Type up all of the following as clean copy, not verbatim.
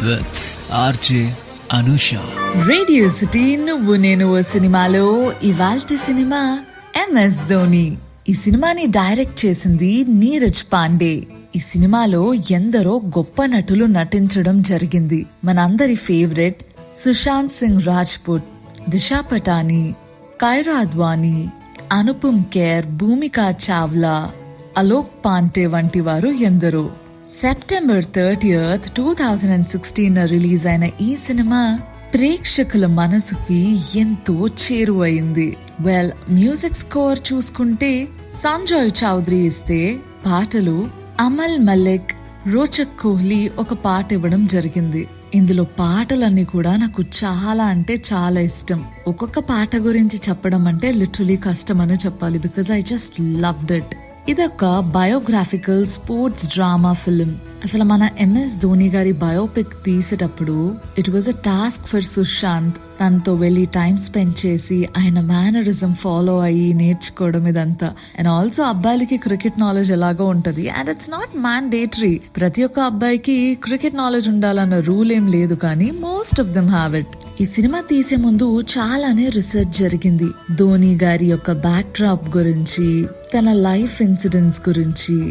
With RJ Anusha. Radio city నువ్వు నేను ఓ సినిమాలో ఇవాల్టి సినిమా MS ధోని. ఈ సినిమాని డైరెక్ట్ చేసింది నీరజ్ పాండే. ఈ సినిమాలో ఎందరో గొప్ప నటులు నటించడం జరిగింది. మనందరి ఫేవరెట్ సుశాంత్ సింగ్ రాజ్పుట్, దిశా పటాని, కైరా అద్వానీ, అనుపమ్ ఖేర్, భూమికా చావ్లా, అలోక్ పాంటే వంటి వారు ఎందరో. సెప్టెంబర్ 30th 2016 రిలీజ్ అయిన ఈ సినిమా ప్రేక్షకుల మనసుకి ఎంతో చేరువైంది. మ్యూజిక్ స్కోర్ చూసుకుంటే సంజయ్ చౌదరి ఇస్తే, పాటలు అమల్ మలిక్, రోచక్ కోహ్లీ ఒక పాట ఇవ్వడం జరిగింది. ఇందులో పాటలన్నీ కూడా నాకు చాలా అంటే చాలా ఇష్టం. ఒక్కొక్క పాట గురించి చెప్పడం అంటే లిటరలీ కష్టం అని చెప్పాలి, because I just loved it. ఇదొక బయోగ్రాఫికల్ స్పోర్ట్స్ డ్రామా ఫిల్మ్. అసలు మన MS ధోని గారి బయోపిక్ తీసేటప్పుడు it was a task for Sushant. తనతో వెళ్లి టైం స్పెండ్ చేసి ఆయన మేనరిజం ఫాలో అయ్యి నేర్చుకోవడం ఇదంతా. అండ్ ఆల్సో అబ్బాయిలకి క్రికెట్ నాలెడ్జ్ ఎలాగో ఉంటది, అండ్ ఇట్స్ నాట్ మ్యాండేటరీ. ప్రతి ఒక్క అబ్బాయికి క్రికెట్ నాలెడ్జ్ ఉండాలన్న రూల్ ఏం లేదు, కానీ most of them have it. ఈ సినిమా తీసే ముందు చాలానే రీసెర్చ్ జరిగింది. ధోని గారి యొక్క బ్యాక్ డ్రాప్ గురించి, తన లైఫ్ ఇన్సిడెంట్స్ గురించి,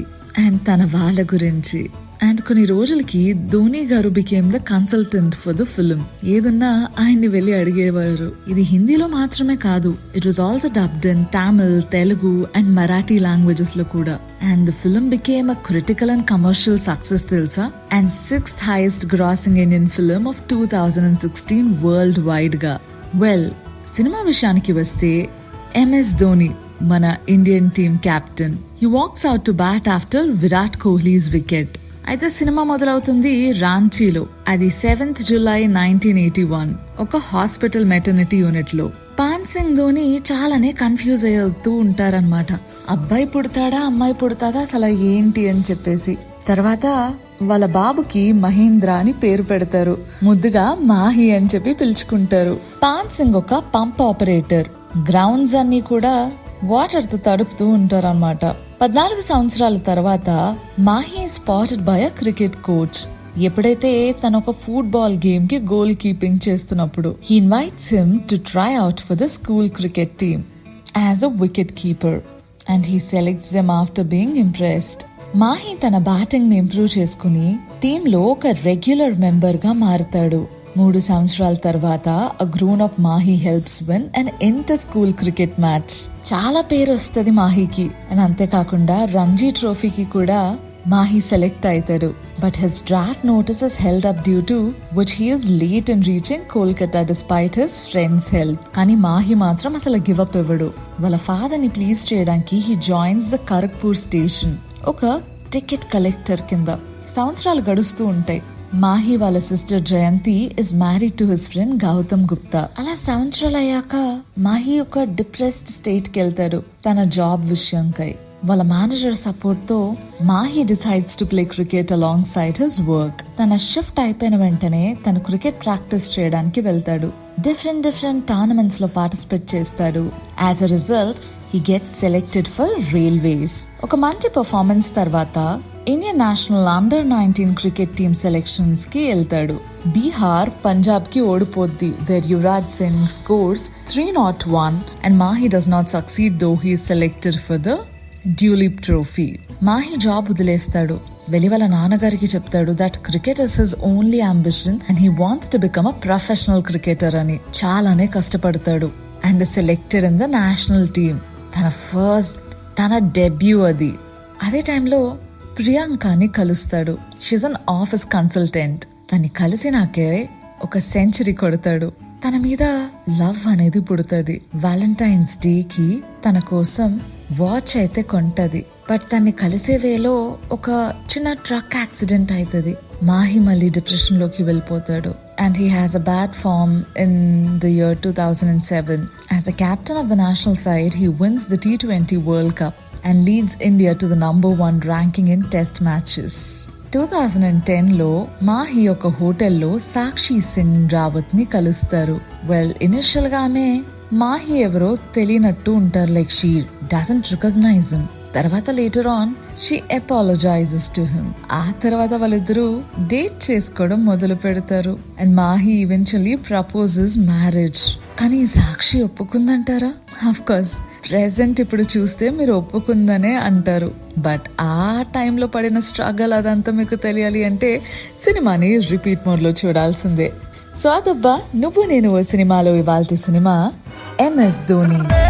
అండ్ తన వాళ్ళ గురించి. అండ్ కొన్ని రోజులకి ధోని గారు became the consultant for the film. ఏదున్నా ఆయన్ని వెళ్లి అడిగేవారు. ఇది హిందీలో మాత్రమే కాదు, it was also dubbed in Tamil, Telugu and Marathi languages లో కూడా. And the film became a critical and commercial success తెలుసా. And 6th highest grossing Indian film of 2016 world wide గా. సినిమా విషయానికి వస్తే MS ధోని మన Indian team captain. He walks out to bat after Virat Kohli's wicket. అయితే cinema మొదలవుతుంది రాంచీలో. అది 7th July 1981 ఒక హాస్పిటల్ మెటర్నిటీ యూనిట్ లో. పాన్ సింగ్ ధోని చాలానే కన్ఫ్యూజ్ అవుతూ ఉంటారనమాట. అబ్బాయి పుడతాడా అమ్మాయి పుడతాదా అసలు ఏంటి అని చెప్పేసి. తర్వాత వాళ్ళ బాబుకి మహేంద్ర అని పేరు పెడతారు. ముద్దుగా మాహి అని చెప్పి పిలుచుకుంటారు. పాన్ సింగ్ ఒక పంప్ ఆపరేటర్. గ్రౌండ్స్ అన్ని కూడా వాటర్ తో తడుపుతూ ఉంటారన్నమాట. 14 సంవత్సరాల తర్వాత Mahe spotted by a cricket coach. ఎప్పుడైతే తన ఒక ఫుట్బాల్ గేమ్ కి గోల్ కీపింగ్ చేస్తున్నప్పుడు he invites him to try out for the school cricket team as a wicket keeper and he selects them after being impressed. Mahe తన batting ని improve చేసుకుని team లో ఒక రెగ్యులర్ మెంబర్ గా మారుతాడు. 3 సంవత్సరాల తర్వాత a grown up Mahi helps win and inter school cricket match. చాలా పేరు వస్తుంది మాహికి. అండ్ అంతేకాకుండా రంజీ ట్రోఫీకి కూడా మాహి సెలెక్ట్ అవుతారు. But his draft notice is held up due to which he is late in reaching Kolkata despite his friends help. కానీ మాహి మాత్రం అసలు గివ్ అప్ ఇవ్వడు. వాళ్ళ ఫాదర్ ని ప్లీజ్ చేయడానికి he joins the Kharagpur station ఒక టికెట్ కలెక్టర్ కింద. సంవత్సరాలు గడుస్తూ ఉంటాయి. మాహి వాళ్ళ sister Jayanti is married to his friend Gautam Gupta. అలా సంవత్సరాలు అయ్యాక మాహి ఒక డిప్రెస్డ్ స్టేట్ కి వెళ్తారు తన జాబ్ విషయంకై. వాళ్ళ మేనేజర్ సపోర్ట్ తో Mahi decides to play cricket alongside his work. తన షిఫ్ట్ అయిపోయిన వెంటనే తను క్రికెట్ ప్రాక్టీస్ చేయడానికి వెళ్తాడు. డిఫరెంట్ టోర్నమెంట్స్ లో పార్టిసిపేట్ చేస్తాడు. As a result he gets selected for railways. ఒక మంచి పర్ఫార్మెన్స్ తర్వాత Indian national under nineteen cricket team selections కి వెళ్తాడు. బీహార్ పంజాబ్ కి ఓడిపోద్ది. Where Yuvraj Singh scores 301 and Mahi does not succeed though he is selected for the Duleep trophy. Mahe job వదిలేస్తాడు. వెళ్లి వాళ్ళ నాన్నగారికి చెప్తాడు that cricket is his only ambition and he wants to become a professional cricketer అని. చాలానే కష్టపడతాడు and selected in the national team. తన debut అది. అదే టైంలో ప్రియాంకని కలుస్తాడు. She's an office consultant. తన్ని కలిసినాకే ఒక సెంచరీ కొడతాడు. తన మీద లవ్ అనేది పుడుతుంది. వ్యాలంటైన్స్ డే కి తన కోసం వాచ్ అయితే కొంటది. బట్ తన్ని కలిసే వేలో ఒక చిన్న ట్రక్ యాక్సిడెంట్ అవుతుంది. మాహి మళ్ళీ డిప్రెషన్ లోకి వెళ్ళిపోతాడు. And he has a bad form in the year 2007. As a captain of the national side, he wins the T20 World Cup and leads India to the number 1 ranking in test matches. 2010లో Mahe ఒక హోటల్లో సాక్షి సింగ్ రావత్ ని కలుస్తారు. Initial గా ఆమె మాహి ఎవరో తెలియనట్టు ఉంటారు. Like she doesn't recognise him. తర్వాత later on she apologises to him. ఆ తర్వాత వాళ్ళిద్దరూ డేట్ చేసుకోవడం మొదలు పెడతారు. And Mahi eventually proposes marriage. కానీ సాక్షి ఒప్పుకుందంటారా? ఆఫ్ కోర్స్ ప్రెసెంట్ ఇప్పుడు చూస్తే మీరు ఒప్పుకుందనే అంటారు. బట్ ఆ టైంలో పడిన స్ట్రగల్ అదంతా మీకు తెలియాలి అంటే సినిమాని రిపీట్ మోడ్ లో చూడాల్సిందే. సో అదబ్బా నువ్వు నేను ఓ సినిమాలో ఇవాల్టి సినిమా MS ధోని.